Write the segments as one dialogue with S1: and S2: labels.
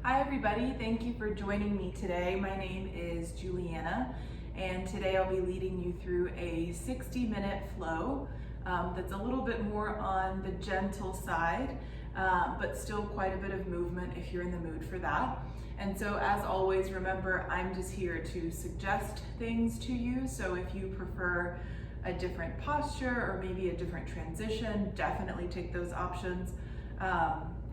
S1: Hi everybody, thank you for joining me today. My name is Juliana and today I'll be leading you through a 60-minute flow that's a little bit more on the gentle side, but still quite a bit of movement if you're in the mood for that. And so as always, remember I'm just here to suggest things to you, so if you prefer a different posture or maybe a different transition, definitely take those options.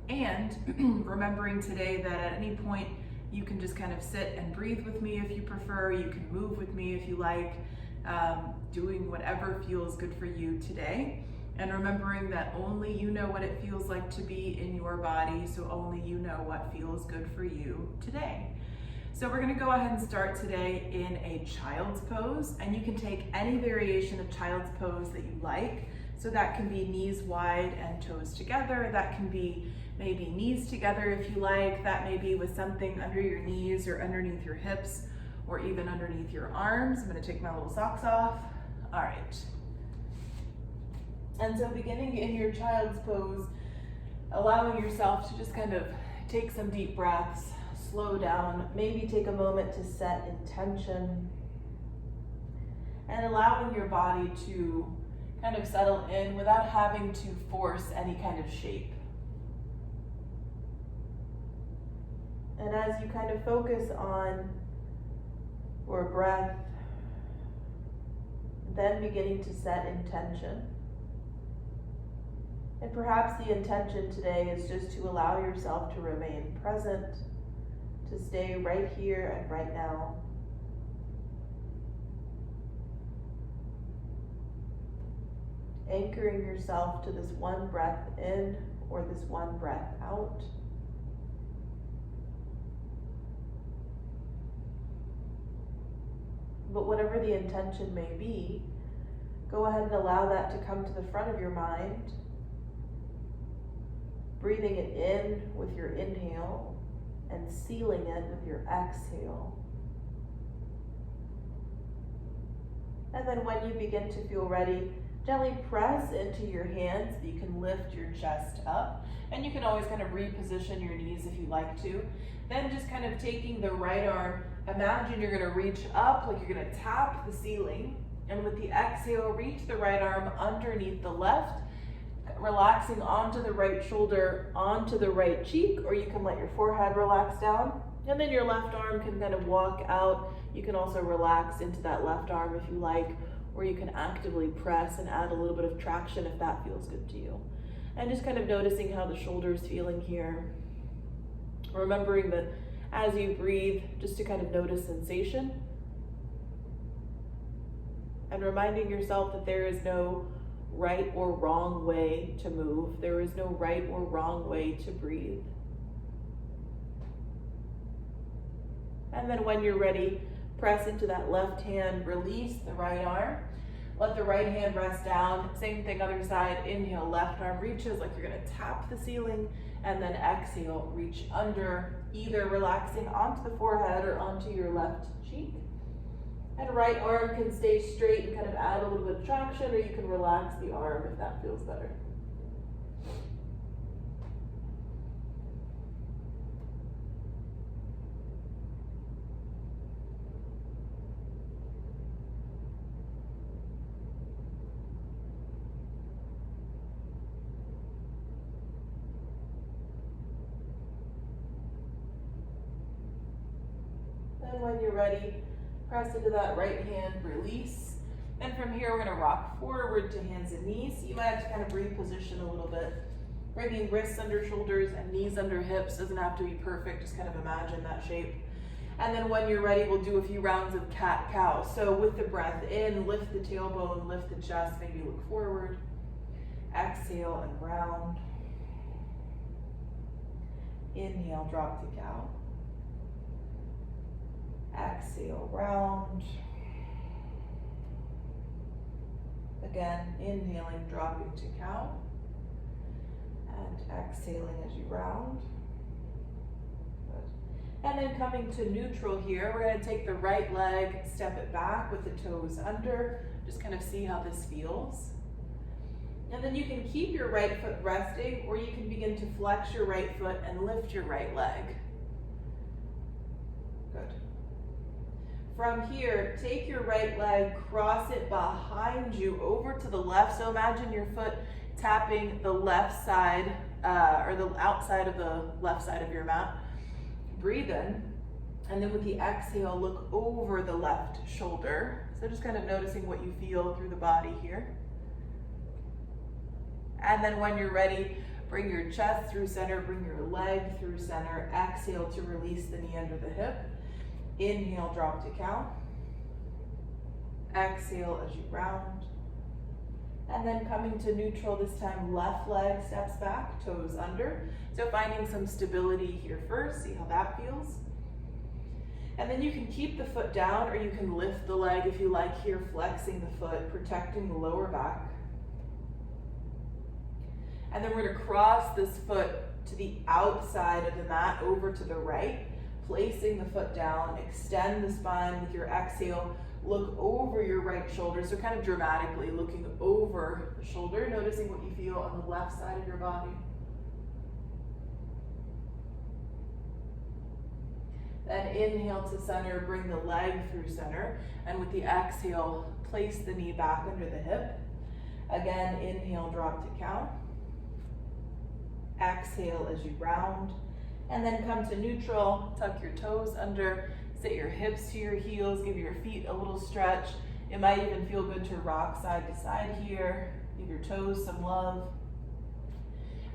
S1: And remembering today that at any point you can just kind of sit and breathe with me if you prefer, you can move with me if you like, doing whatever feels good for you today. And remembering that only you know what it feels like to be in your body, so only you know what feels good for you today. So we're gonna go ahead and start today in a child's pose, and you can take any variation of child's pose that you like. So that can be knees wide and toes together, that can be maybe knees together if you like, that may be with something under your knees or underneath your hips or even underneath your arms. I'm gonna take my little socks off. All right. And so beginning in your child's pose, allowing yourself to just kind of take some deep breaths, slow down, maybe take a moment to set intention, and allowing your body to kind of settle in without having to force any kind of shape. And as you kind of focus on your breath, then beginning to set intention. And perhaps the intention today is just to allow yourself to remain present, to stay right here and right now. Anchoring yourself to this one breath in or this one breath out. But whatever the intention may be, go ahead and allow that to come to the front of your mind, breathing it in with your inhale and sealing it with your exhale. And then when you begin to feel ready, gently press into your hands so you can lift your chest up. And you can always kind of reposition your knees if you like to. Then just kind of taking the right arm, imagine you're gonna reach up like you're gonna tap the ceiling. And with the exhale, reach the right arm underneath the left, relaxing onto the right shoulder, onto the right cheek, or you can let your forehead relax down. And then your left arm can kind of walk out. You can also relax into that left arm if you like, or you can actively press and add a little bit of traction if that feels good to you. And just kind of noticing how the shoulder's feeling here. Remembering that as you breathe, just to kind of notice sensation. And reminding yourself that there is no right or wrong way to move. There is no right or wrong way to breathe. And then when you're ready, press into that left hand, release the right arm. Let the right hand rest down. Same thing, other side. Inhale, left arm reaches like you're gonna tap the ceiling, and then exhale, reach under, either relaxing onto the forehead or onto your left cheek. And right arm can stay straight and kind of add a little bit of traction, or you can relax the arm if that feels better. And when you're ready, press into that right hand, release. And from here, we're gonna rock forward to hands and knees. You might have to kind of reposition a little bit. Bringing wrists under shoulders and knees under hips. Doesn't have to be perfect, just kind of imagine that shape. And then when you're ready, we'll do a few rounds of cat-cow. So with the breath in, lift the tailbone, lift the chest, maybe look forward. Exhale and round. Inhale, drop to cow. Exhale, round. Again, inhaling, dropping to cow. And exhaling as you round. Good. And then coming to neutral here, we're gonna take the right leg, step it back with the toes under, just kind of see how this feels. And then you can keep your right foot resting, or you can begin to flex your right foot and lift your right leg. Good. From here, take your right leg, cross it behind you over to the left. So imagine your foot tapping the left side, or the outside of the left side of your mat. Breathe in, and then with the exhale, look over the left shoulder. So just kind of noticing what you feel through the body here. And then when you're ready, bring your chest through center, bring your leg through center. Exhale to release the knee under the hip. Inhale, drop to count. Exhale as you round. And then coming to neutral this time, left leg steps back, toes under. So finding some stability here first, see how that feels. And then you can keep the foot down or you can lift the leg if you like here, flexing the foot, protecting the lower back. And then we're going to cross this foot to the outside of the mat over to the right, placing the foot down, extend the spine with your exhale, look over your right shoulder, so kind of dramatically looking over the shoulder, noticing what you feel on the left side of your body. Then inhale to center, bring the leg through center, and with the exhale, place the knee back under the hip. Again, inhale, drop to count. Exhale as you round, and then come to neutral, tuck your toes under, sit your hips to your heels, give your feet a little stretch. It might even feel good to rock side to side here, give your toes some love.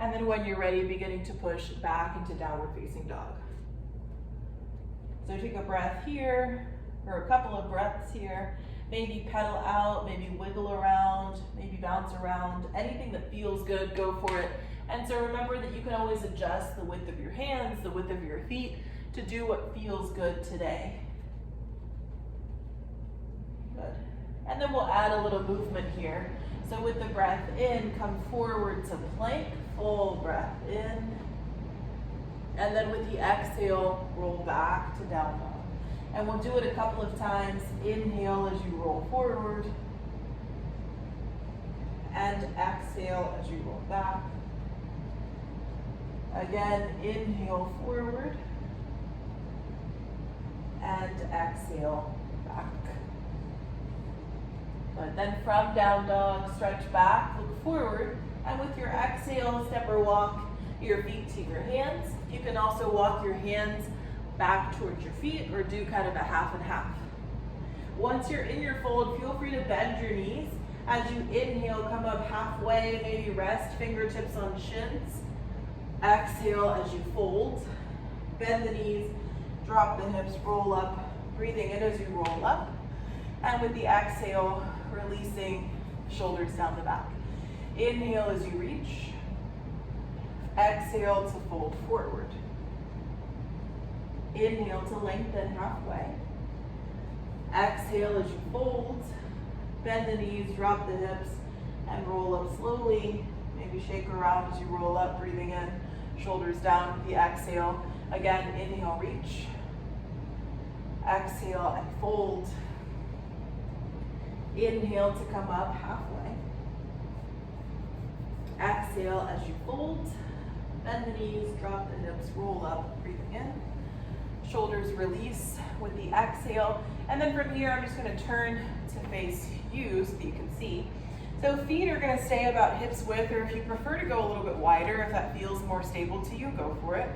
S1: And then when you're ready, beginning to push back into downward facing dog. So take a breath here, or a couple of breaths here. Maybe pedal out, maybe wiggle around, maybe bounce around. Anything that feels good, go for it. And so remember that you can always adjust the width of your hands, the width of your feet, to do what feels good today. Good. And then we'll add a little movement here. So with the breath in, come forward to plank, full breath in. And then with the exhale, roll back to down dog. And we'll do it a couple of times. Inhale as you roll forward. And exhale as you roll back. Again, inhale forward. And exhale back. Good. Then from down dog, stretch back, look forward. And with your exhale, step or walk your feet to your hands. You can also walk your hands back towards your feet or do kind of a half and half. Once you're in your fold, feel free to bend your knees. As you inhale, come up halfway, maybe rest fingertips on shins. Exhale as you fold. Bend the knees, drop the hips, roll up. Breathing in as you roll up. And with the exhale, releasing shoulders down the back. Inhale as you reach. Exhale to fold forward. Inhale to lengthen halfway. Exhale as you fold. Bend the knees, drop the hips, and roll up slowly. Maybe shake around as you roll up, breathing in, shoulders down with the exhale. Again, inhale, reach. Exhale and fold. Inhale to come up halfway. Exhale as you fold. Bend the knees, drop the hips, roll up, breathing in. Shoulders release with the exhale. And then from here, I'm just gonna turn to face you so that you can see. So feet are gonna stay about hips width, or if you prefer to go a little bit wider, if that feels more stable to you, go for it.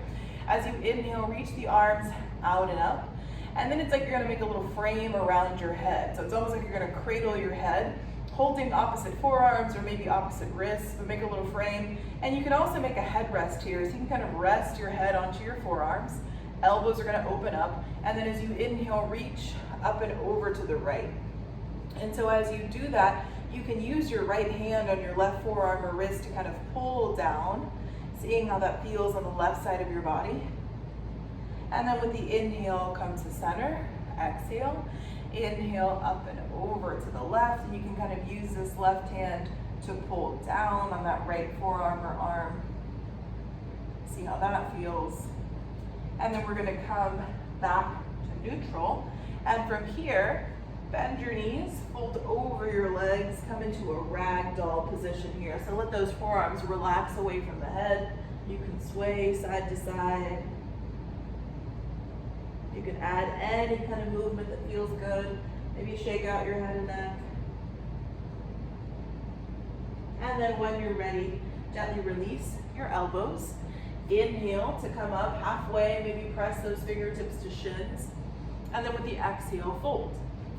S1: As you inhale, reach the arms out and up. And then it's like you're gonna make a little frame around your head. So it's almost like you're gonna cradle your head, holding opposite forearms or maybe opposite wrists, but make a little frame. And you can also make a headrest here, so you can kind of rest your head onto your forearms. Elbows are gonna open up. And then as you inhale, reach up and over to the right. And so as you do that, you can use your right hand on your left forearm or wrist to kind of pull down, seeing how that feels on the left side of your body. And then with the inhale, come to center, exhale. Inhale up and over to the left, and you can kind of use this left hand to pull down on that right forearm or arm. See how that feels. And then we're gonna come back to neutral. And from here, bend your knees, fold over your legs, come into a ragdoll position here. So let those forearms relax away from the head. You can sway side to side. You You can add any kind of movement that feels good. Maybe shake out your head and neck. And then when you're ready, gently release your elbows. Inhale to come up halfway, maybe press those fingertips to shins. And then with the exhale, fold.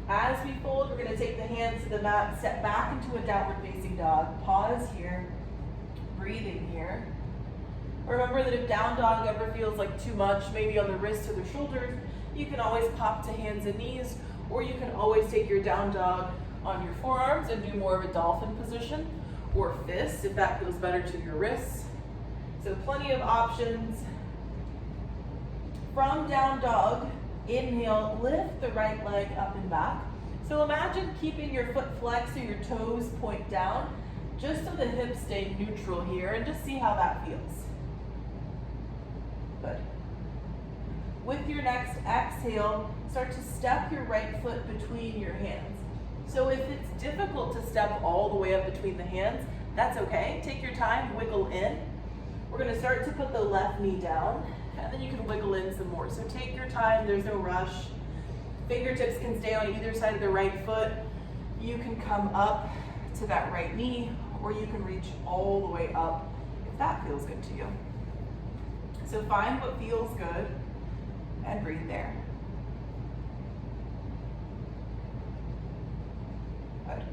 S1: As we fold, we're gonna take the hands to the mat, step back into a downward facing dog. Pause here, breathing here. Remember that if down dog ever feels like too much, maybe on the wrists or the shoulders, you can always pop to hands and knees, or you can always take your down dog on your forearms and do more of a dolphin position, or fist if that feels better to your wrists. So plenty of options. From down dog, inhale, lift the right leg up and back. So imagine keeping your foot flexed so your toes point down, just so the hips stay neutral here, and just see how that feels. Good. With your next exhale, start to step your right foot between your hands. So if it's difficult to step all the way up between the hands, that's okay. Take your time, wiggle in. We're gonna start to put the left knee down, and then you can wiggle in some more. So take your time, there's no rush. Fingertips can stay on either side of the right foot. You can come up to that right knee, or you can reach all the way up if that feels good to you. So find what feels good and breathe there. Good.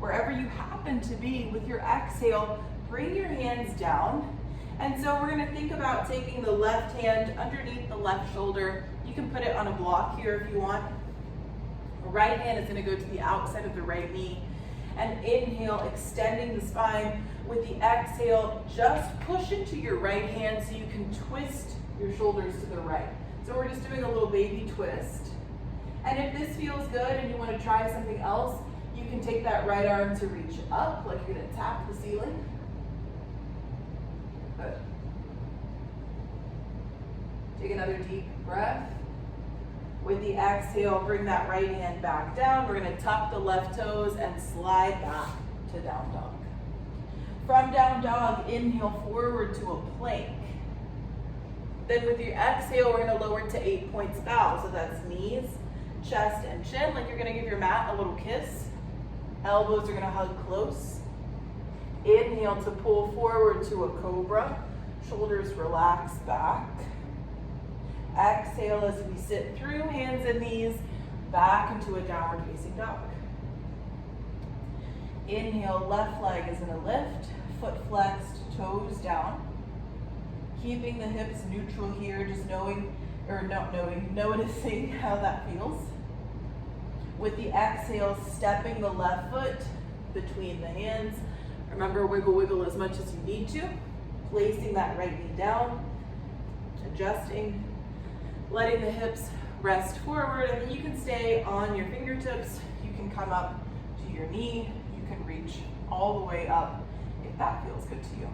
S1: Wherever you happen to be with your exhale, bring your hands down. And so we're gonna think about taking the left hand underneath the left shoulder. You can put it on a block here if you want. The right hand is gonna go to the outside of the right knee. And inhale, extending the spine. With the exhale, just push into your right hand so you can twist your shoulders to the right. So we're just doing a little baby twist. And if this feels good and you want to try something else, you can take that right arm to reach up, like you're going to tap the ceiling. Good. Take another deep breath. With the exhale, bring that right hand back down. We're going to tuck the left toes and slide back to down dog. From down dog, inhale forward to a plank. Then with your exhale, we're going to lower to 8 points bow. So that's knees, chest, and chin, like you're going to give your mat a little kiss. Elbows are going to hug close. Inhale to pull forward to a cobra. Shoulders relax back. Exhale as we sit through hands and knees back into a downward facing dog. Inhale, left leg is gonna lift, foot flexed, toes down. Keeping the hips neutral here, just noticing how that feels. With the exhale, stepping the left foot between the hands. Remember, wiggle as much as you need to. Placing that right knee down, adjusting, letting the hips rest forward, and then you can stay on your fingertips. You can come up to your knee. You can reach all the way up if that feels good to you.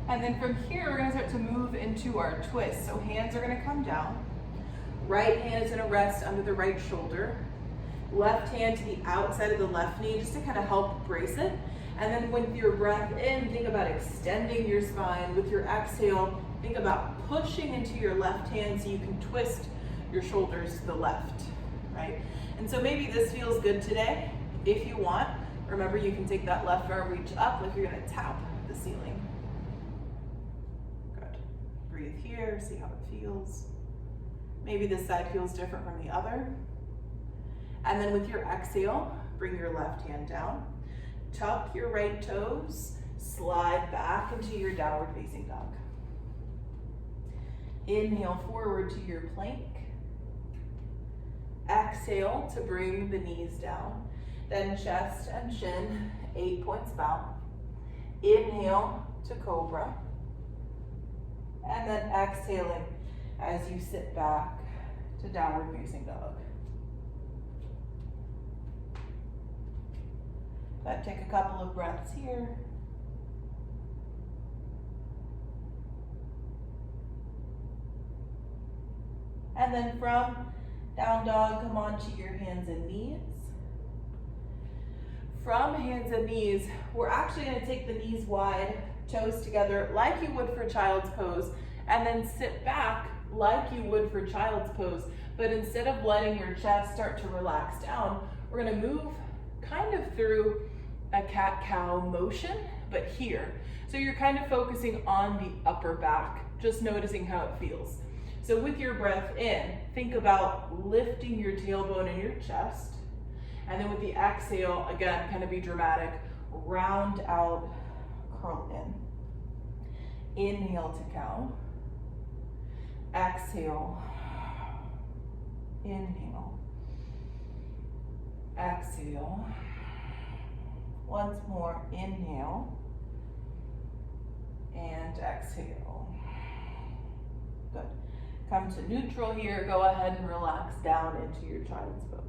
S1: And then from here, we're gonna start to move into our twist. So hands are gonna come down. Right hand is gonna rest under the right shoulder. Left hand to the outside of the left knee, just to kind of help brace it. And then with your breath in, think about extending your spine. With your exhale, think about pushing into your left hand so you can twist your shoulders to the left, right? And so maybe this feels good today. If you want, remember you can take that left arm, reach up like you're gonna tap the ceiling. Good. Breathe here, see how it feels. Maybe this side feels different from the other. And then with your exhale, bring your left hand down. Tuck your right toes, slide back into your downward facing dog. Inhale forward to your plank. Exhale to bring the knees down. Then chest and chin, 8 points bow. Inhale to cobra. And then exhaling as you sit back to downward facing dog. But take a couple of breaths here. And then from Down dog, come onto your hands and knees. From hands and knees, we're actually gonna take the knees wide, toes together like you would for child's pose, and then sit back like you would for child's pose. But instead of letting your chest start to relax down, we're gonna move kind of through a cat-cow motion, but here. So you're kind of focusing on the upper back, just noticing how it feels. So with your breath in, think about lifting your tailbone and your chest. And then with the exhale, again, kind of be dramatic, round out, curl in. Inhale to cow. Exhale. Inhale. Exhale. Once more, inhale. And exhale. Good. Come to neutral here. Go ahead and relax down into your child's pose.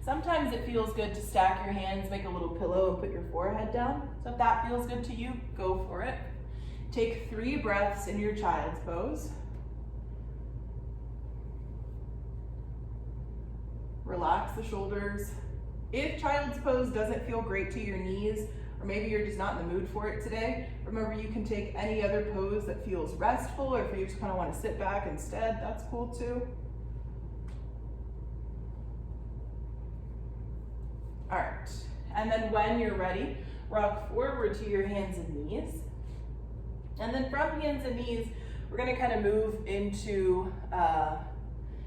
S1: Sometimes it feels good to stack your hands, make a little pillow, and put your forehead down. So if that feels good to you, go for it. Take 3 breaths in your child's pose. Relax the shoulders. If child's pose doesn't feel great to your knees, or maybe you're just not in the mood for it today, remember you can take any other pose that feels restful, or if you just kind of want to sit back instead, that's cool too. All right, and then when you're ready, rock forward to your hands and knees. And then from hands and knees, we're gonna kind of move into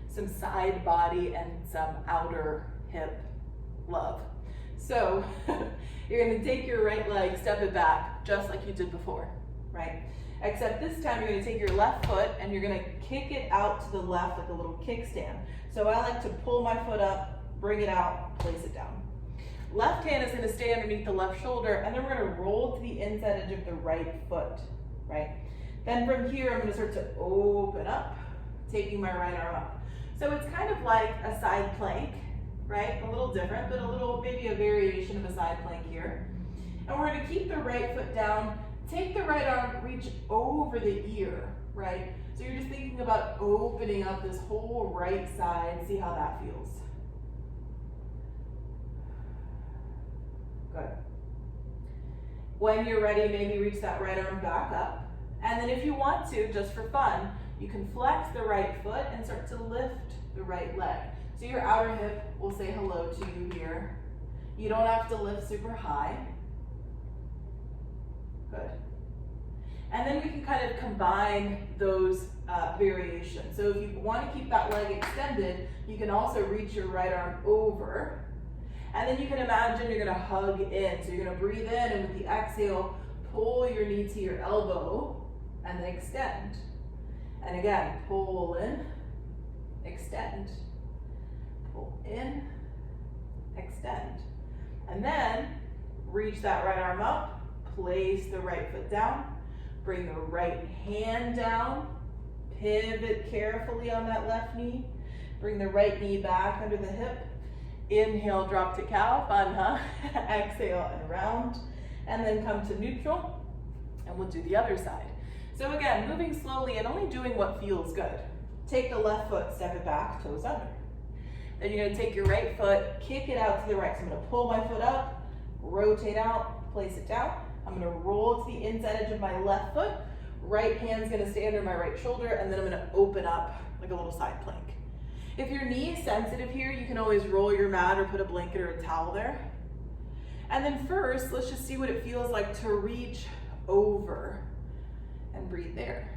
S1: some side body and some outer hip love. So you're gonna take your right leg, step it back, just like you did before, right? Except this time you're gonna take your left foot and you're gonna kick it out to the left like a little kickstand. So I like to pull my foot up, bring it out, place it down. Left hand is gonna stay underneath the left shoulder, and then we're gonna roll to the inside edge of the right foot, right? Then from here, I'm gonna start to open up, taking my right arm up. So it's kind of like a side plank, right? A little different, but a little, maybe a variation of a side plank here. And we're gonna keep the right foot down, take the right arm, reach over the ear, right? So you're just thinking about opening up this whole right side, see how that feels. Good. When you're ready, maybe reach that right arm back up. And then if you want to, just for fun, you can flex the right foot and start to lift the right leg. So your outer hip will say hello to you here. You don't have to lift super high. Good. And then we can kind of combine those variations. So if you want to keep that leg extended, you can also reach your right arm over. And then you can imagine you're gonna hug in. So you're gonna breathe in, and with the exhale, pull your knee to your elbow, and then extend. And again, pull in, extend. Pull in, extend. And then reach that right arm up, place the right foot down, bring the right hand down, pivot carefully on that left knee, bring the right knee back under the hip. Inhale, drop to cow, fun, huh? Exhale and round, and then come to neutral, and we'll do the other side. So again, moving slowly and only doing what feels good. Take the left foot, step it back, toes under. Then you're gonna take your right foot, kick it out to the right. So I'm gonna pull my foot up, rotate out, place it down. I'm gonna roll to the inside edge of my left foot. Right hand's gonna stay under my right shoulder, and then I'm gonna open up like a little side plank. If your knee is sensitive here, you can always roll your mat or put a blanket or a towel there. And then first, let's just see what it feels like to reach over and breathe there.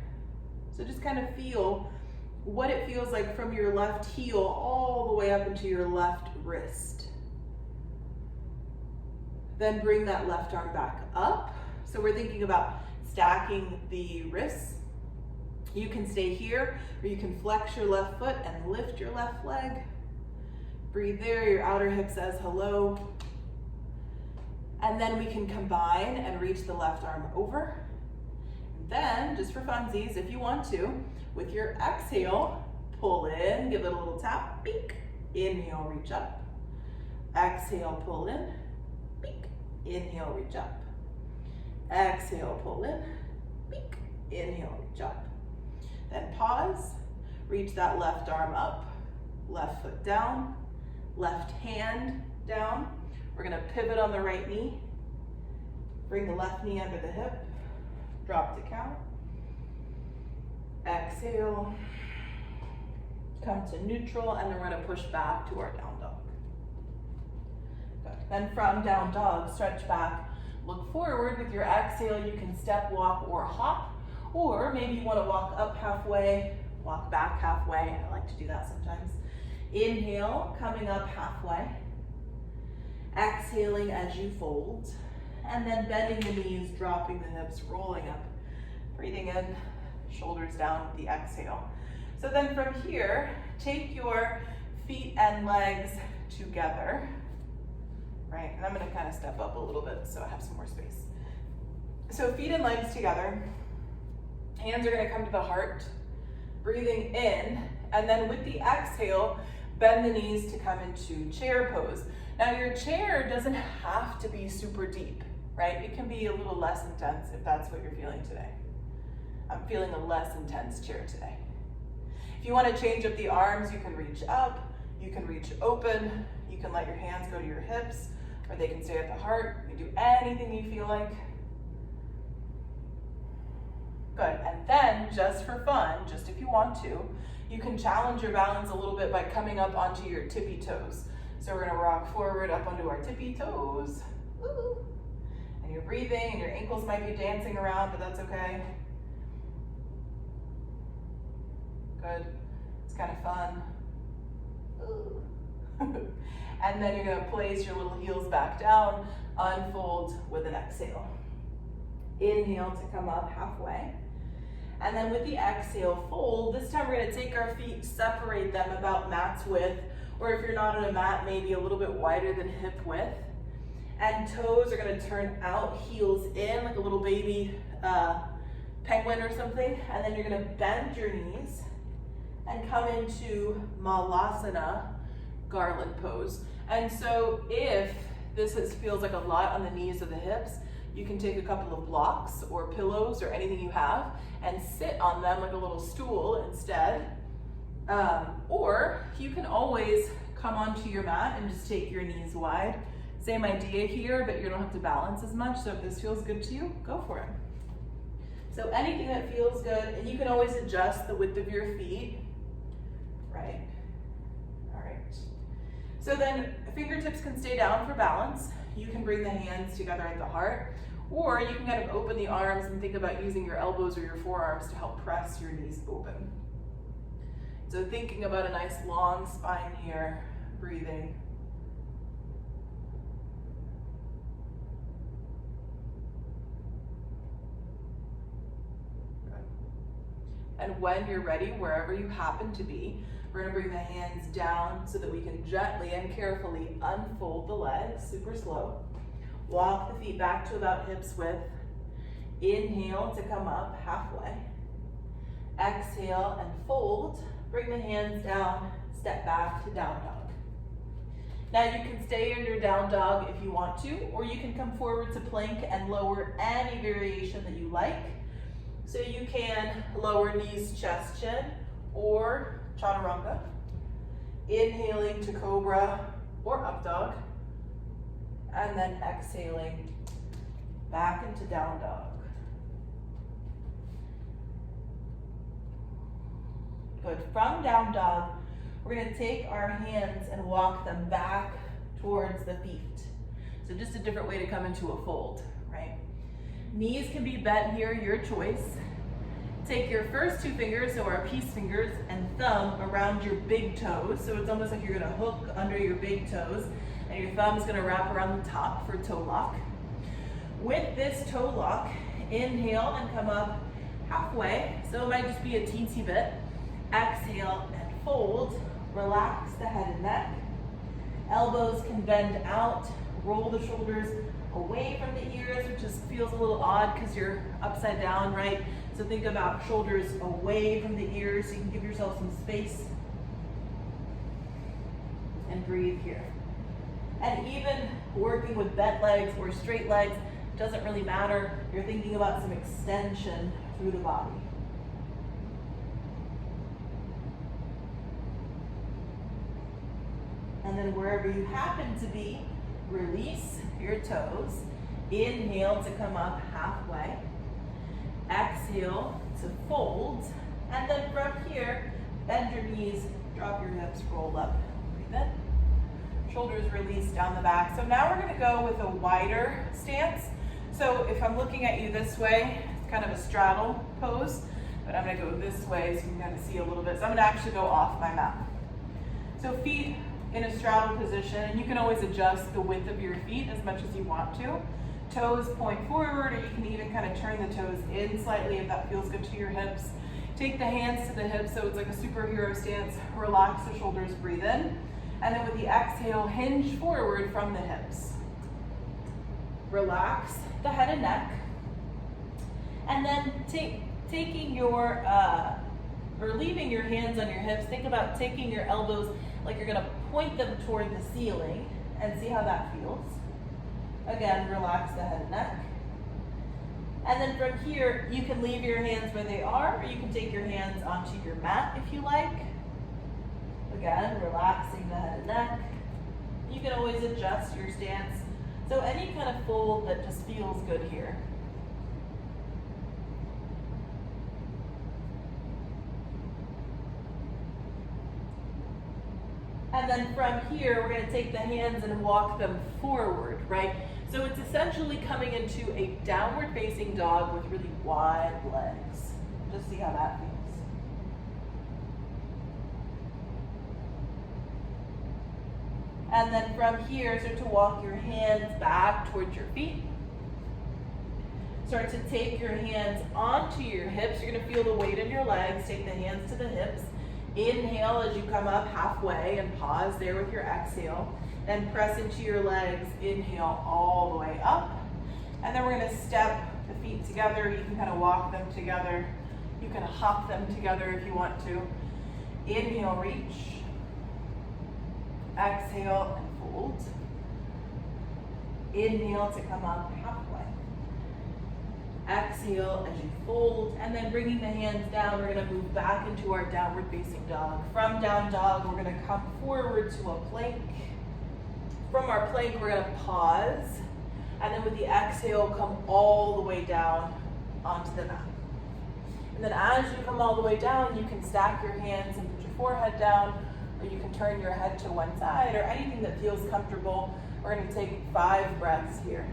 S1: So just kind of feel what it feels like from your left heel all the way up into your left wrist. Then bring that left arm back up. So we're thinking about stacking the wrists. You can stay here, or you can flex your left foot and lift your left leg. Breathe there, your outer hip says hello. And then we can combine and reach the left arm over. Then, just for funsies, if you want to, with your exhale, pull in, give it a little tap, beak. Inhale, reach up. Exhale, pull in, beak. Inhale, reach up. Exhale, pull in, beak. Inhale, reach up. Then pause, reach that left arm up, left foot down, left hand down. We're gonna pivot on the right knee. Bring the left knee under the hip, drop to count. Exhale, come to neutral, and then we're gonna push back to our down dog. Good. Then from down dog, stretch back, look forward. With your exhale, you can step, walk, or hop, or maybe you wanna walk up halfway, walk back halfway. I like to do that sometimes. Inhale, coming up halfway. Exhaling as you fold, and then bending the knees, dropping the hips, rolling up. Breathing in, shoulders down with the exhale. So then from here, take your feet and legs together, right? And I'm gonna kind of step up a little bit so I have some more space. So feet and legs together. Hands are gonna come to the heart. Breathing in, and then with the exhale, bend the knees to come into chair pose. Now your chair doesn't have to be super deep, right? It can be a little less intense if that's what you're feeling today. I'm feeling a less intense chair today. If you want to change up the arms, you can reach up, you can reach open, you can let your hands go to your hips, or they can stay at the heart. You can do anything you feel like. Good, and then just for fun, just if you want to, you can challenge your balance a little bit by coming up onto your tippy toes. So we're gonna rock forward up onto our tippy toes. Woo. And you're breathing, and your ankles might be dancing around, but that's okay. Good, it's kind of fun. And then you're gonna place your little heels back down, unfold with an exhale. Inhale to come up halfway. And then with the exhale, fold. This time we're gonna take our feet, separate them about mat's width, or if you're not on a mat, maybe a little bit wider than hip width. And toes are gonna turn out, heels in, like a little baby penguin or something. And then you're gonna bend your knees and come into Malasana, garland pose. And so if this feels like a lot on the knees or the hips, you can take a couple of blocks or pillows or anything you have and sit on them like a little stool instead. Or you can always come onto your mat and just take your knees wide. Same idea here, but you don't have to balance as much. So if this feels good to you, go for it. So anything that feels good, and you can always adjust the width of your feet, right? All right. So then fingertips can stay down for balance. You can bring the hands together at the heart, or you can kind of open the arms and think about using your elbows or your forearms to help press your knees open. So thinking about a nice long spine here, breathing. Good. And when you're ready, wherever you happen to be, we're gonna bring the hands down so that we can gently and carefully unfold the legs, super slow. Walk the feet back to about hips width. Inhale to come up halfway. Exhale and fold. Bring the hands down, step back to down dog. Now you can stay in your down dog if you want to, or you can come forward to plank and lower any variation that you like. So you can lower knees, chest, chin, or chaturanga. Inhaling to cobra or up dog. And then exhaling back into down dog. Good. From down dog, we're going to take our hands and walk them back towards the feet. So just a different way to come into a fold, right? Knees can be bent here, your choice. Take your first two fingers, so our peace fingers, and thumb around your big toes. So it's almost like you're going to hook under your big toes, and your thumb is going to wrap around the top for toe lock. With this toe lock, inhale and come up halfway. So it might just be a teensy bit. Exhale and fold. Relax the head and neck. Elbows can bend out. Roll the shoulders away from the ears, which just feels a little odd because you're upside down, right? So think about shoulders away from the ears so you can give yourself some space. And breathe here. And even working with bent legs or straight legs doesn't really matter. You're thinking about some extension through the body.
S2: And then wherever you happen to be, release your toes. Inhale to come up halfway. Exhale to fold. And then from here, bend your knees, drop your hips, roll up. Breathe in. Shoulders release down the back. So now we're going to go with a wider stance. So if I'm looking at you this way, it's kind of a straddle pose, but I'm going to go this way so you can kind of see a little bit. So I'm going to actually go off my mat. So feet in a straddle position, and you can always adjust the width of your feet as much as you want to. Toes point forward, or you can even kind of turn the toes in slightly if that feels good to your hips. Take the hands to the hips so it's like a superhero stance. Relax the shoulders, breathe in. And then with the exhale, hinge forward from the hips. Relax the head and neck. And then taking your, or leaving your hands on your hips, think about taking your elbows like you're gonna point them toward the ceiling and see how that feels. Again, relax the head and neck. And then from here, you can leave your hands where they are, or you can take your hands onto your mat if you like. Again, relaxing the head and neck. You can always adjust your stance. So any kind of fold that just feels good here. And then from here, we're going to take the hands and walk them forward, right? So it's essentially coming into a downward facing dog with really wide legs. Just see how that feels. And then from here, start to walk your hands back towards your feet. Start to take your hands onto your hips. You're going to feel the weight in your legs. Take the hands to the hips. Inhale as you come up halfway and pause there with your exhale. Then press into your legs. Inhale all the way up. And then we're going to step the feet together. You can kind of walk them together. You can hop them together if you want to. Inhale, reach. Exhale and fold. Inhale to come up halfway. Exhale as you fold, and then bringing the hands down, we're going to move back into our downward facing dog. From down dog, we're going to come forward to a plank. From our plank, we're going to pause, and then with the exhale, come all the way down onto the mat. And then as you come all the way down, you can stack your hands and put your forehead down, or you can turn your head to one side, or anything that feels comfortable. We're going to take 5 breaths here.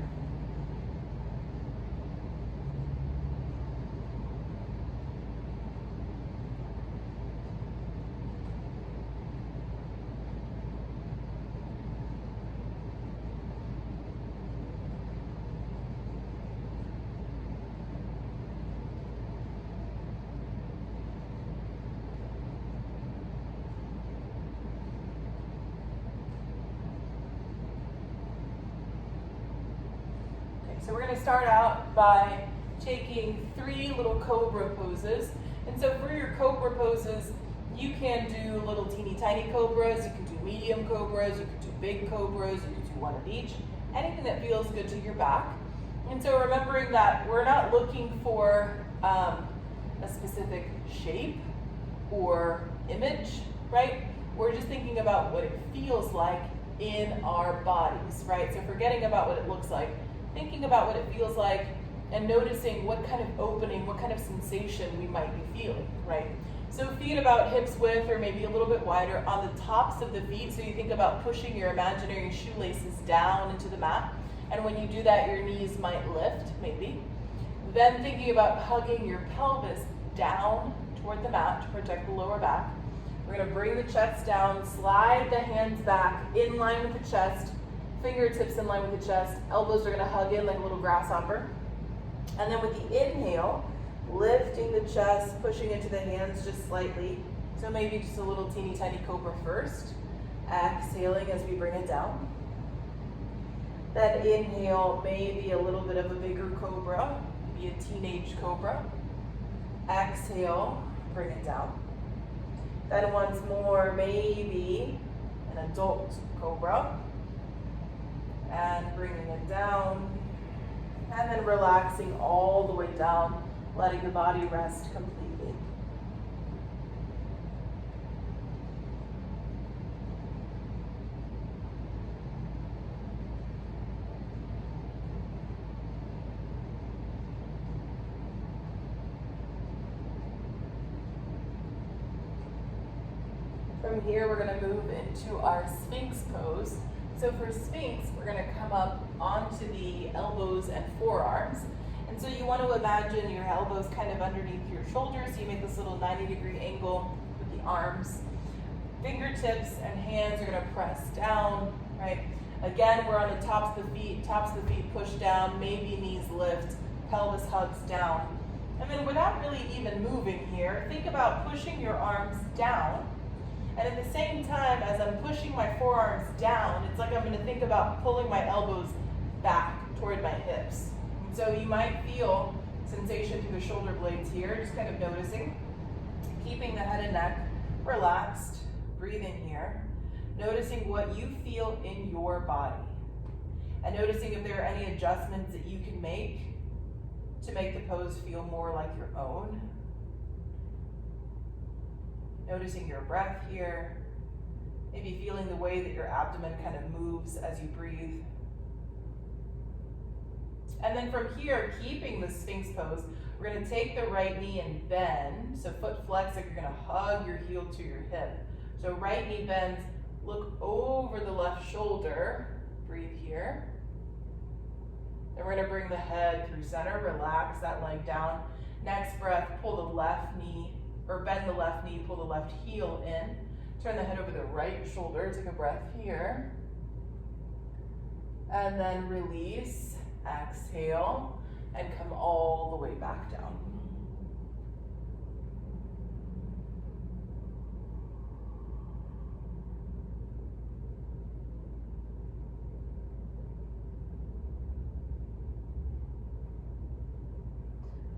S2: So we're going to start out by taking 3 little cobra poses. And so for your cobra poses, you can do little teeny tiny cobras, you can do medium cobras, you can do big cobras, you can do one of each, anything that feels good to your back. And so remembering that we're not looking for a specific shape or image, right? We're just thinking about what it feels like in our bodies, right? So forgetting about what it looks like, thinking about what it feels like, and noticing what kind of opening, what kind of sensation we might be feeling, right? So feet about hips width or maybe a little bit wider on the tops of the feet. So you think about pushing your imaginary shoelaces down into the mat. And when you do that, your knees might lift, maybe. Then thinking about hugging your pelvis down toward the mat to protect the lower back. We're going to bring the chest down, slide the hands back in line with the chest, fingertips in line with the chest, elbows are going to hug in like a little grasshopper. And then with the inhale, lifting the chest, pushing into the hands just slightly. So maybe just a little teeny tiny cobra first. Exhaling as we bring it down. Then inhale, maybe a little bit of a bigger cobra, maybe a teenage cobra. Exhale, bring it down. Then once more, maybe an adult cobra. And bringing it down. And then relaxing all the way down, letting the body rest completely. here, we're gonna move into our Sphinx pose. So for Sphinx, we're gonna come up onto the elbows and forearms. And so you want to imagine your elbows kind of underneath your shoulders. So you make this little 90-degree angle with the arms. Fingertips and hands are gonna press down, right? Again, we're on the tops of the feet push down, maybe knees lift, pelvis hugs down. And then without really even moving here, think about pushing your arms down. And at the same time, as I'm pushing my forearms down, it's like I'm gonna think about pulling my elbows back toward my hips. And so you might feel sensation through the shoulder blades here, just kind of noticing. Keeping the head and neck relaxed, breathing here. Noticing what you feel in your body. And noticing if there are any adjustments that you can make to make the pose feel more like your own. Noticing your breath here. Maybe feeling the way that your abdomen kind of moves as you breathe. And then from here, keeping the Sphinx pose, we're gonna take the right knee and bend. So foot flex, like you're gonna hug your heel to your hip. So right knee bends, look over the left shoulder, breathe here. Then we're gonna bring the head through center, relax that leg down. Next breath, pull the left knee, or bend the left knee, pull the left heel in. Turn the head over the right shoulder, take a breath here. And then release, exhale, and come all the way back down.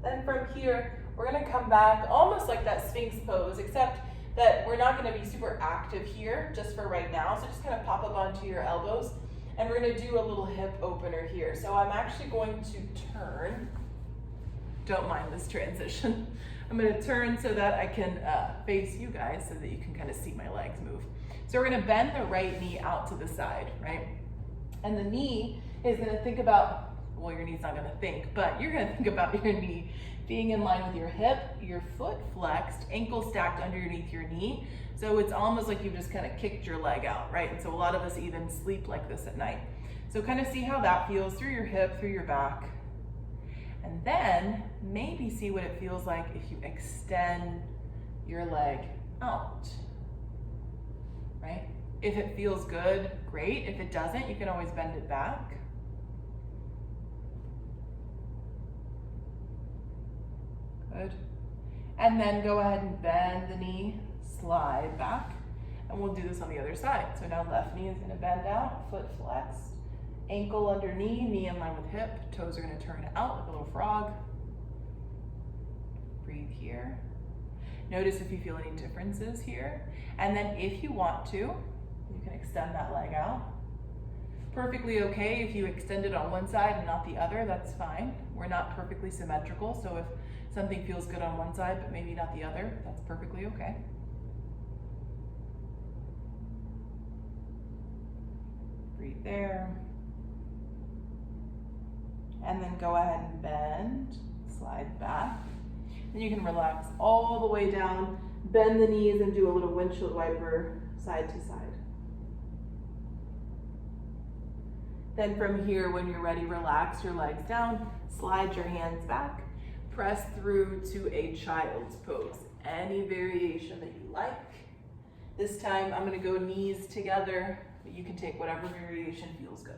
S2: Then from here, we're gonna come back almost like that Sphinx pose, except that we're not gonna be super active here just for right now. So just kind of pop up onto your elbows. And we're gonna do a little hip opener here. So I'm actually going to turn. Don't mind this transition. I'm gonna turn so that I can face you guys so that you can kind of see my legs move. So we're gonna bend the right knee out to the side, right? And the knee is gonna think about, well, your knee's not gonna think, but you're gonna think about your knee being in line with your hip, your foot flexed, ankle stacked underneath your knee. So it's almost like you've just kind of kicked your leg out, right? And so a lot of us even sleep like this at night. So kind of see how that feels through your hip, through your back. And then maybe see what it feels like if you extend your leg out, right? If it feels good, great. If it doesn't, you can always bend it back. Good. And then go ahead and bend the knee, slide back, and we'll do this on the other side. So now left knee is gonna bend out, foot flexed, ankle under knee, knee in line with hip, toes are gonna turn out like a little frog. Breathe here. Notice if you feel any differences here. And then if you want to, you can extend that leg out. Perfectly okay if you extend it on one side and not the other, that's fine. We're not perfectly symmetrical, so if something feels good on one side but maybe not the other, that's perfectly okay. Breathe there. And then go ahead and bend, slide back. Then you can relax all the way down, bend the knees and do a little windshield wiper side to side. Then from here, when you're ready, relax your legs down, slide your hands back, press through to a child's pose. Any variation that you like. This time I'm gonna go knees together, but you can take whatever variation feels good.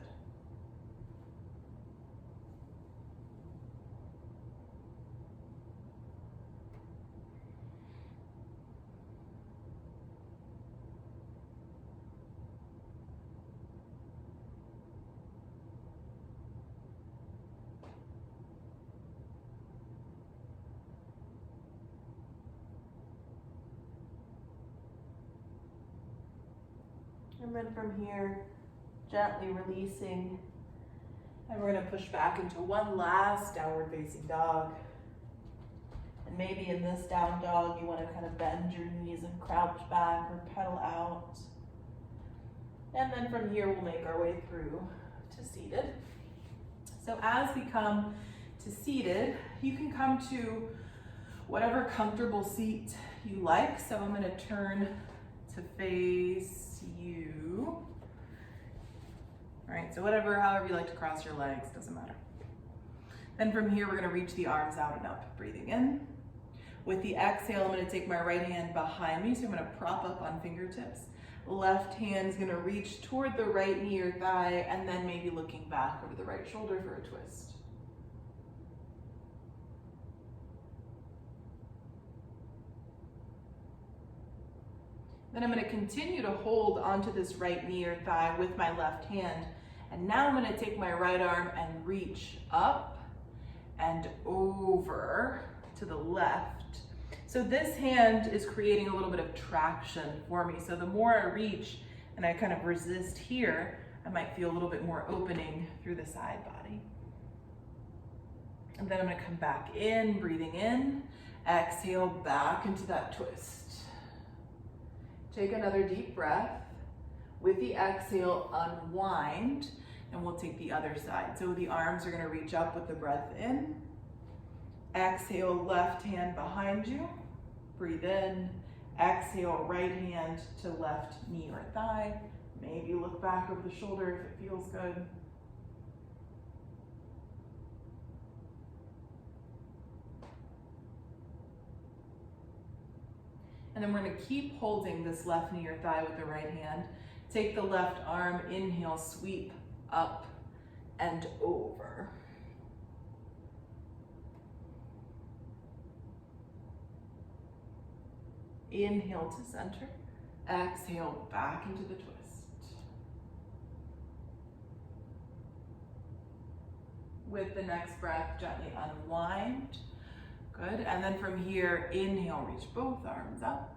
S2: And then from here, gently releasing, and we're gonna push back into one last downward facing dog. And maybe in this down dog, you wanna kind of bend your knees and crouch back or pedal out. And then from here, we'll make our way through to seated. So as we come to seated, you can come to whatever comfortable seat you like. So I'm gonna turn
S1: to face you. All right, so however you like to cross your legs, doesn't matter. Then from here, we're gonna reach the arms out and up, breathing in. With the exhale, I'm gonna take my right hand behind me, so I'm gonna prop up on fingertips. Left hand's gonna reach toward the right knee or thigh, and then maybe looking back over the right shoulder for a twist. Then I'm gonna continue to hold onto this right knee or thigh with my left hand. And now I'm gonna take my right arm and reach up and over to the left. So this hand is creating a little bit of traction for me. So the more I reach and I kind of resist here, I might feel a little bit more opening through the side body. And then I'm gonna come back in, breathing in, exhale back into that twist. Take another deep breath. With the exhale, unwind, and we'll take the other side. So the arms are gonna reach up with the breath in. Exhale, left hand behind you. Breathe in. Exhale, right hand to left knee or thigh. Maybe look back over the shoulder if it feels good. And then we're gonna keep holding this left knee or thigh with the right hand. Take the left arm, inhale, sweep up and over. Inhale to center. Exhale back into the twist. With the next breath, gently unwind. Good, and then from here, inhale, reach both arms up.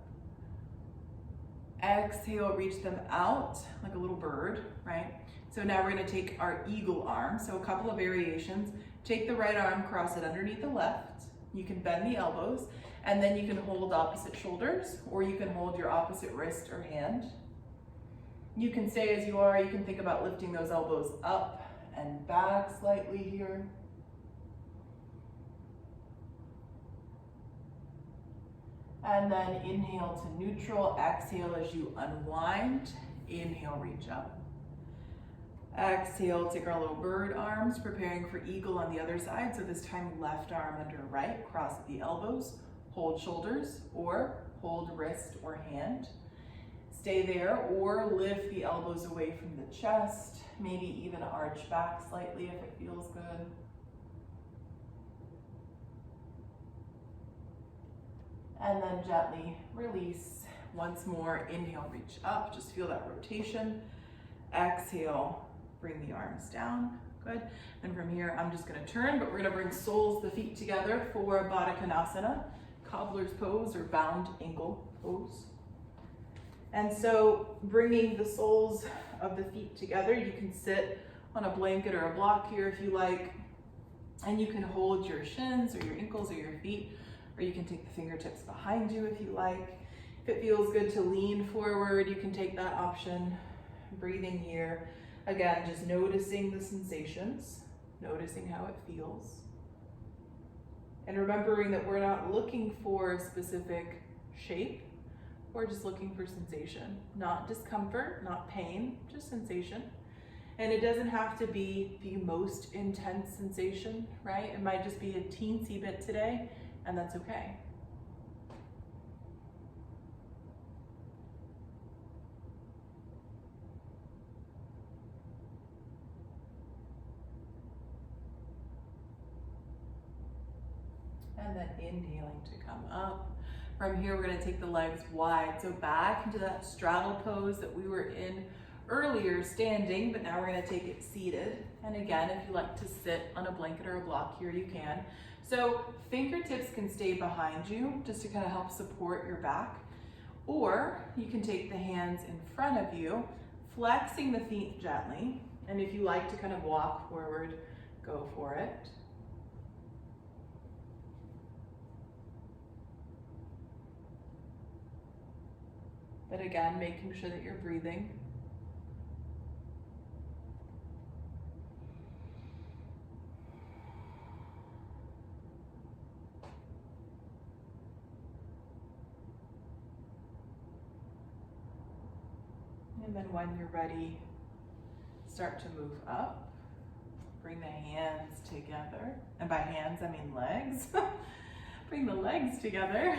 S1: Exhale, reach them out like a little bird, right? So now we're gonna take our eagle arm. So a couple of variations. Take the right arm, cross it underneath the left. You can bend the elbows, and then you can hold opposite shoulders, or you can hold your opposite wrist or hand. You can stay as you are. You can think about lifting those elbows up and back slightly here. And then inhale to neutral, exhale as you unwind. Inhale, reach up. Exhale, take our little bird arms, preparing for eagle on the other side. So this time, left arm under right, cross the elbows, hold shoulders, or hold wrist or hand. Stay there, or lift the elbows away from the chest, maybe even arch back slightly if it feels good. And then gently release. Once more, inhale, reach up, just feel that rotation. Exhale, bring the arms down, good. And from here, I'm just gonna turn, but we're gonna bring soles, the feet together for Baddha Konasana, cobbler's pose or bound ankle pose. And so bringing the soles of the feet together, you can sit on a blanket or a block here if you like, and you can hold your shins or your ankles or your feet, or you can take the fingertips behind you if you like. If it feels good to lean forward, you can take that option. Breathing here. Again, just noticing the sensations, noticing how it feels. And remembering that we're not looking for a specific shape, we're just looking for sensation. Not discomfort, not pain, just sensation. And it doesn't have to be the most intense sensation, right? It might just be a teensy bit today, and that's okay. And then inhaling to come up. From here, we're gonna take the legs wide. So back into that straddle pose that we were in earlier standing, but now we're gonna take it seated. And again, if you like to sit on a blanket or a block here, you can. So fingertips can stay behind you just to kind of help support your back. Or you can take the hands in front of you, flexing the feet gently. And if you like to kind of walk forward, go for it. But again, making sure that you're breathing. And then when you're ready, start to move up. Bring the hands together. And by hands, I mean legs. Bring the legs together.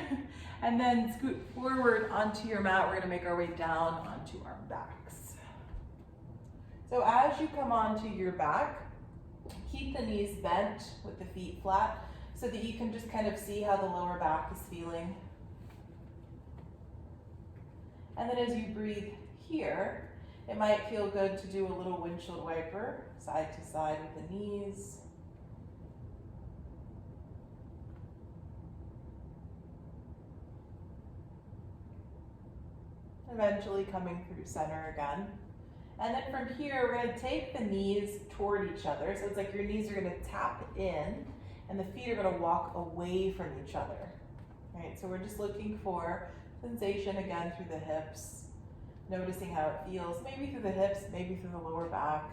S1: And then scoot forward onto your mat. We're gonna make our way down onto our backs. So as you come onto your back, keep the knees bent with the feet flat so that you can just kind of see how the lower back is feeling. And then as you breathe here, it might feel good to do a little windshield wiper, side to side with the knees. Eventually coming through center again. And then from here, we're gonna take the knees toward each other. So it's like your knees are gonna tap in and the feet are gonna walk away from each other. All right, so we're just looking for sensation again through the hips, noticing how it feels, maybe through the hips, maybe through the lower back,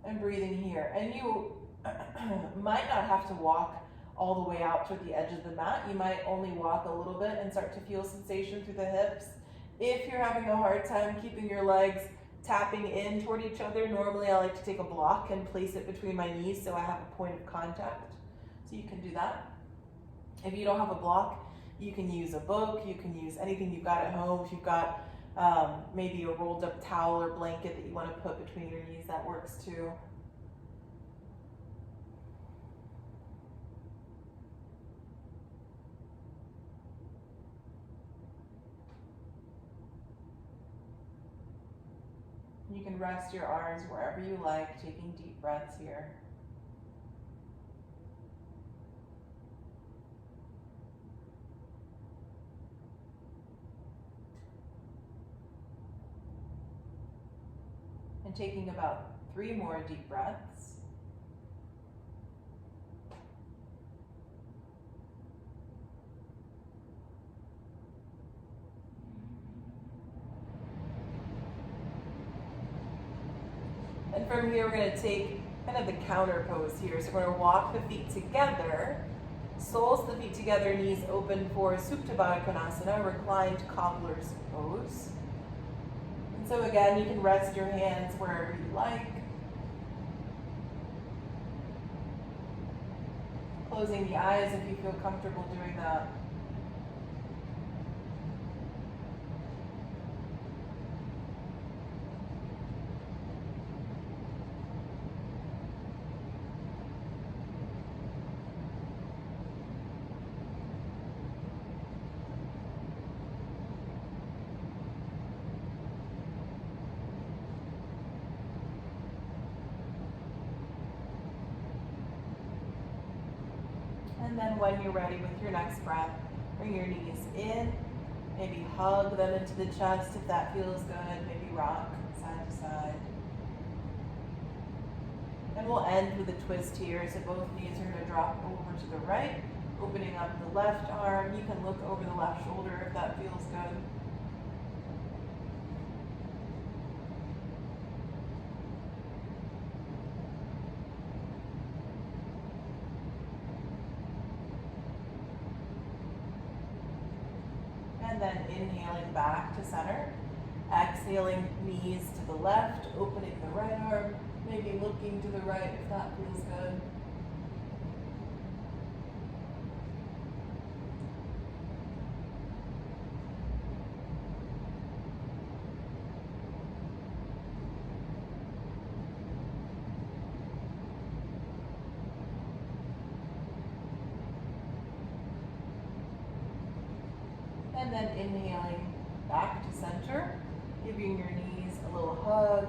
S1: and breathing here. And you might not have to walk all the way out toward the edge of the mat. You might only walk a little bit and start to feel sensation through the hips. If you're having a hard time keeping your legs tapping in toward each other, normally I like to take a block and place it between my knees so I have a point of contact. So you can do that. If you don't have a block, you can use a book, you can use anything you've got at home. If you've got maybe a rolled up towel or blanket that you want to put between your knees, that works too. You can rest your arms wherever you like, taking deep breaths here. And taking about 3 more deep breaths. And from here, we're going to take kind of the counter pose here. So we're going to walk the feet together, soles of the feet together, knees open for Supta Baddha Konasana, reclined cobbler's pose. And so again, you can rest your hands wherever you like. Closing the eyes if you feel comfortable doing that. And then when you're ready with your next breath, bring your knees in, maybe hug them into the chest if that feels good, maybe rock side to side. And we'll end with a twist here, so both knees are going to drop over to the right, opening up the left arm. You can look over the left shoulder if that feels good. And then inhaling back to center, exhaling knees to the left, opening the right arm, maybe looking to the right if that feels good. And then inhaling back to center, giving your knees a little hug.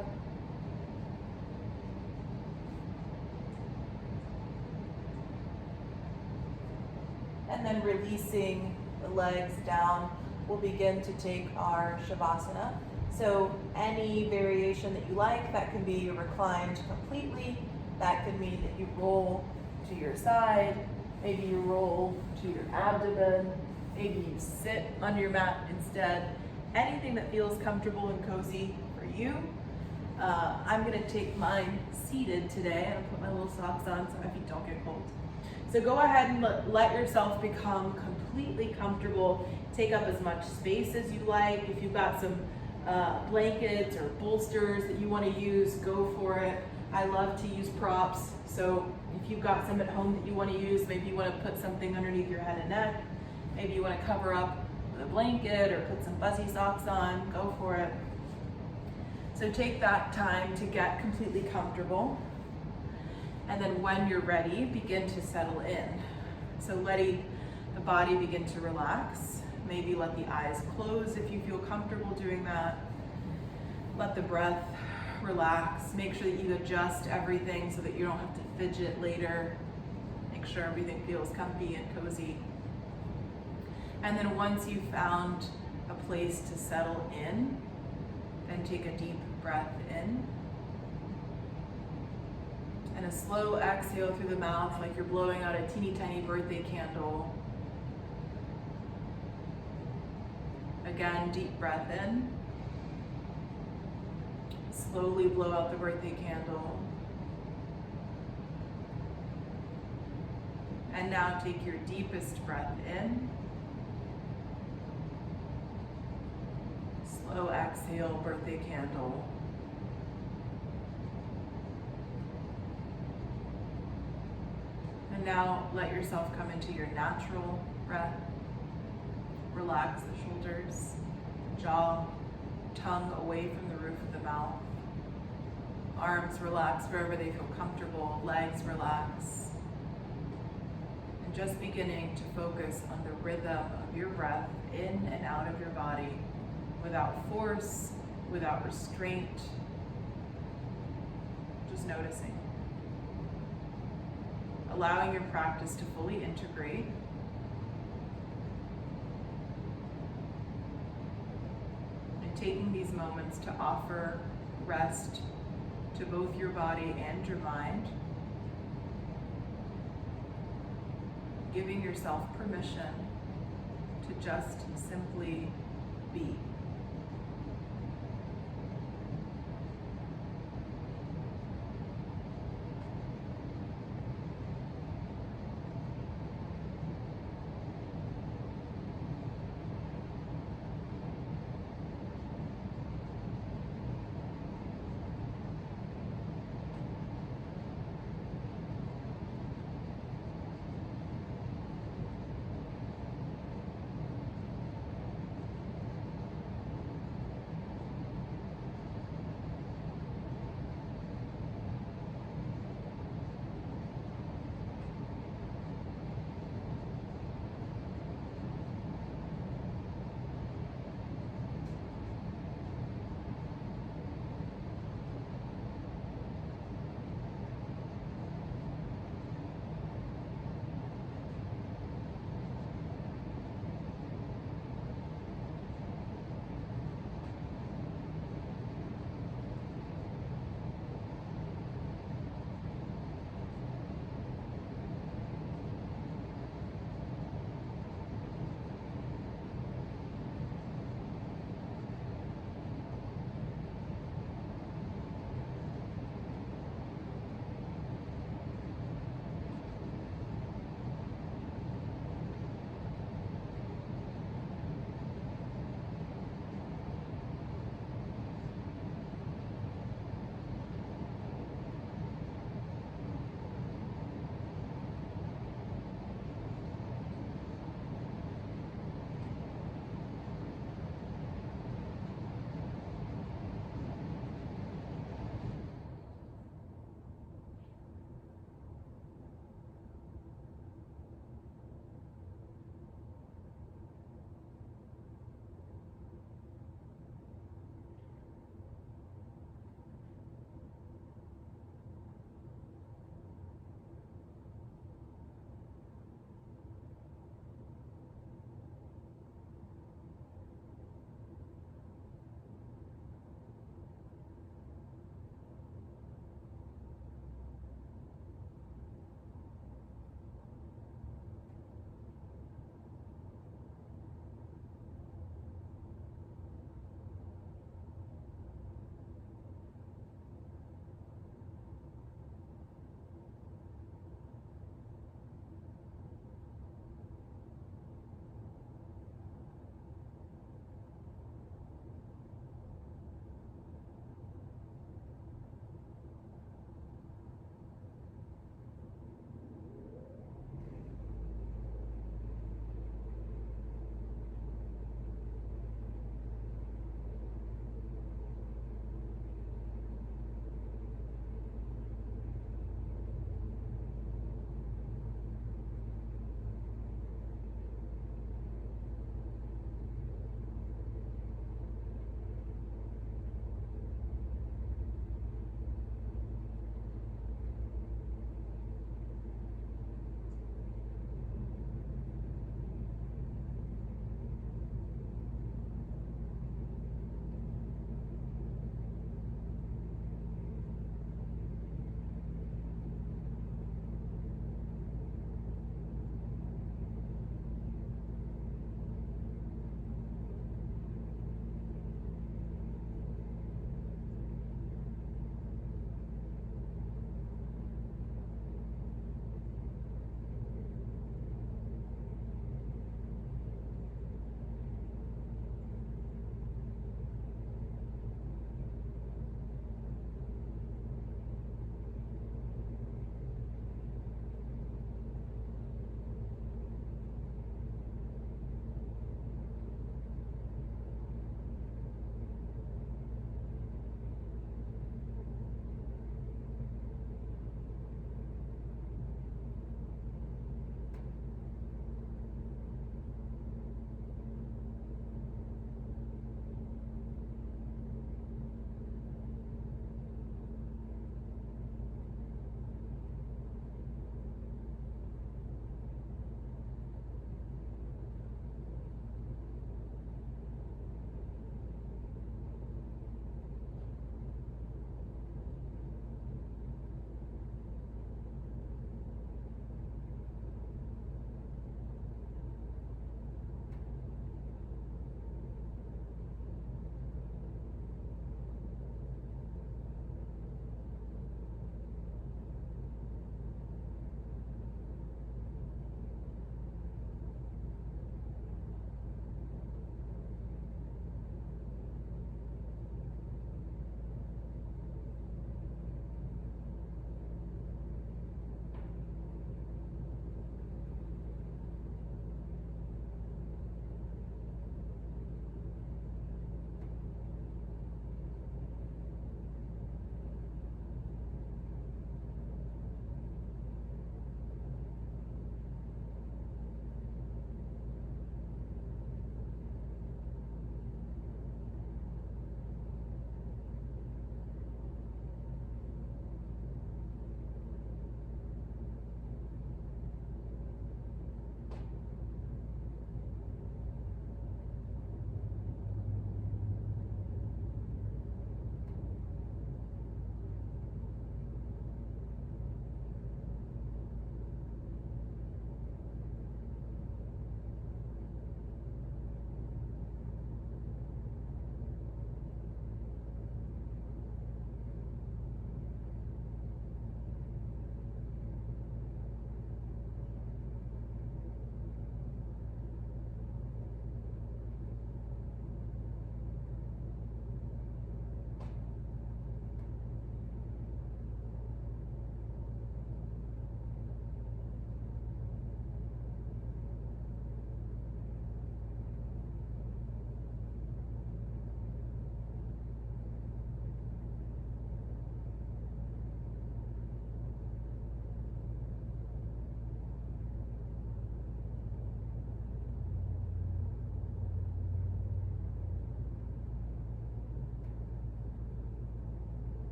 S1: And then releasing the legs down, we'll begin to take our Shavasana. So any variation that you like, that can be reclined completely. That could mean that you roll to your side, maybe you roll to your abdomen, maybe you sit on your mat instead. Anything that feels comfortable and cozy for you. I'm gonna take mine seated today. I'm gonna put my little socks on so my feet don't get cold. So go ahead and let yourself become completely comfortable. Take up as much space as you like. If you've got some
S2: blankets or bolsters that you want to use, go for it. I love to use props, so if you've got some at home that you want to use, maybe you want to put something underneath your head and neck, maybe you want to cover up with a blanket or put some fuzzy socks on, go for it. So take that time to get completely comfortable, and then when you're ready, begin to settle in. So letting the body begin to relax. Maybe let the eyes close if you feel comfortable doing that. Let the breath relax. Make sure that you adjust everything so that you don't have to fidget later. Make sure everything feels comfy and cozy. And then once you've found a place to settle in, then take a deep breath in. And a slow exhale through the mouth like you're blowing out a teeny tiny birthday candle. Again, deep breath in. Slowly blow out the birthday candle. And now take your deepest breath in. Slow exhale, birthday candle. And now let yourself come into your natural breath. Relax the shoulders, jaw, tongue away from the roof of the mouth. Arms relax wherever they feel comfortable, legs relax. And just beginning to focus on the rhythm of your breath in and out of your body without force, without restraint, just noticing. Allowing your practice to fully integrate. Taking these moments to offer rest to both your body and your mind. Giving yourself permission to just simply be.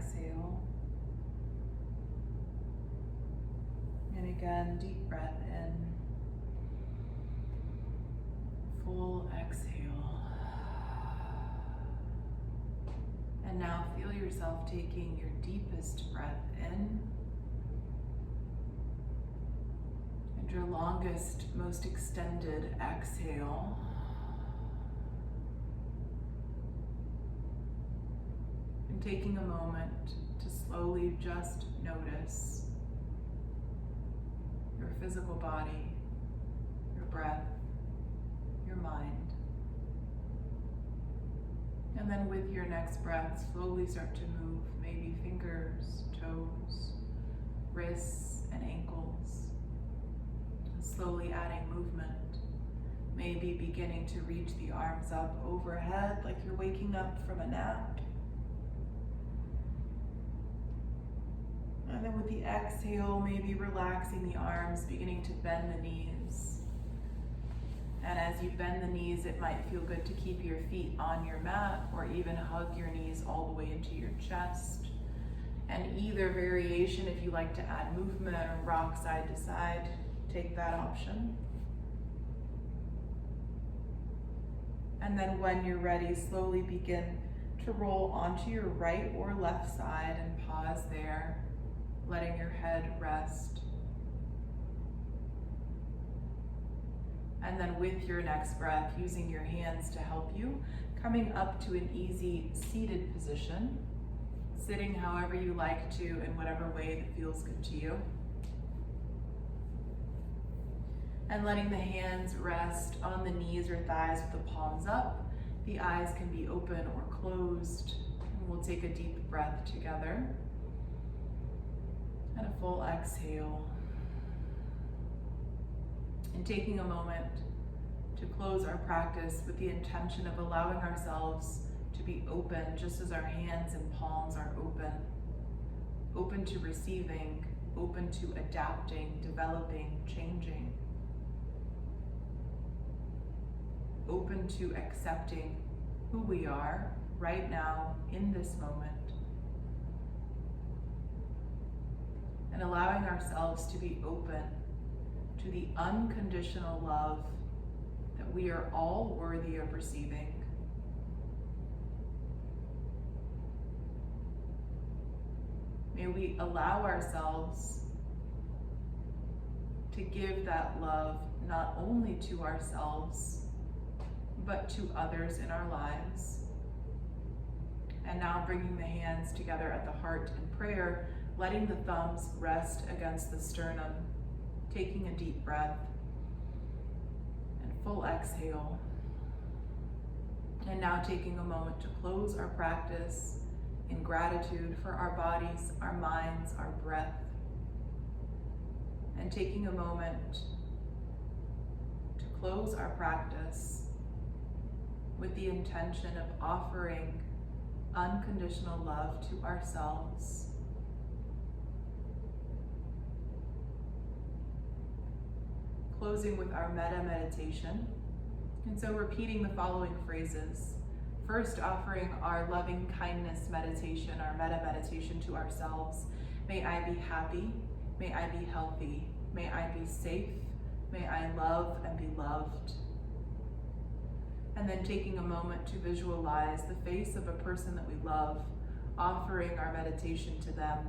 S1: exhale. And again, deep breath in. Full exhale. And now feel yourself taking your deepest breath in and your longest, most extended exhale. And taking a moment to slowly just notice your physical body, your breath, your mind. And then with your next breath, slowly start to move maybe fingers, toes, wrists, and ankles. Slowly adding movement. Maybe beginning to reach the arms up overhead like you're waking up from a nap. And then with the exhale, maybe relaxing the arms, beginning to bend the knees. And as you bend the knees, it might feel good to keep your feet on your mat or even hug your knees all the way into your chest. And either variation, if you like to add movement or rock side to side, take that option. And then when you're ready, slowly begin to roll onto your right or left side and pause there, letting your head rest. And then with your next breath, using your hands to help you, coming up to an easy seated position, sitting however you like to in whatever way that feels good to you. And letting the hands rest on the knees or thighs with the palms up. The eyes can be open or closed. And we'll take a deep breath together. And a full exhale. And taking a moment to close our practice with the intention of allowing ourselves to be open, just as our hands and palms are open. Open to receiving, open to adapting, developing, changing. Open to accepting who we are right now in this moment. And allowing ourselves to be open to the unconditional love that we are all worthy of receiving. May we allow ourselves to give that love not only to ourselves, but to others in our lives. And now bringing the hands together at the heart in prayer, letting the thumbs rest against the sternum, taking a deep breath and full exhale. And now taking a moment to close our practice in gratitude for our bodies, our minds, our breath. And taking a moment to close our practice with the intention of offering unconditional love to ourselves. Closing with our metta meditation. And so repeating the following phrases. First, offering our loving kindness meditation, our metta meditation to ourselves. May I be happy. May I be healthy. May I be safe. May I love and be loved. And then taking a moment to visualize the face of a person that we love, offering our meditation to them.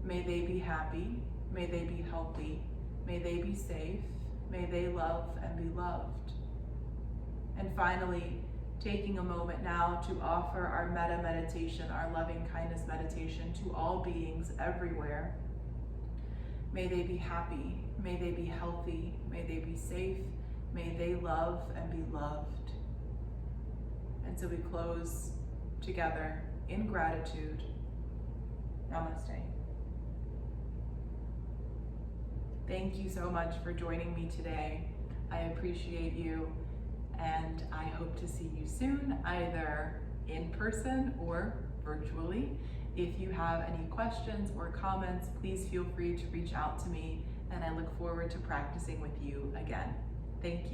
S1: May they be happy. May they be healthy. May they be safe. May they love and be loved. And finally, taking a moment now to offer our metta meditation, our loving kindness meditation to all beings everywhere. May they be happy. May they be healthy. May they be safe. May they love and be loved. And so we close together in gratitude. Namaste. Thank you so much for joining me today. I appreciate you, and I hope to see you soon, either in person or virtually. If you have any questions or comments, please feel free to reach out to me, and I look forward to practicing with you again. Thank you.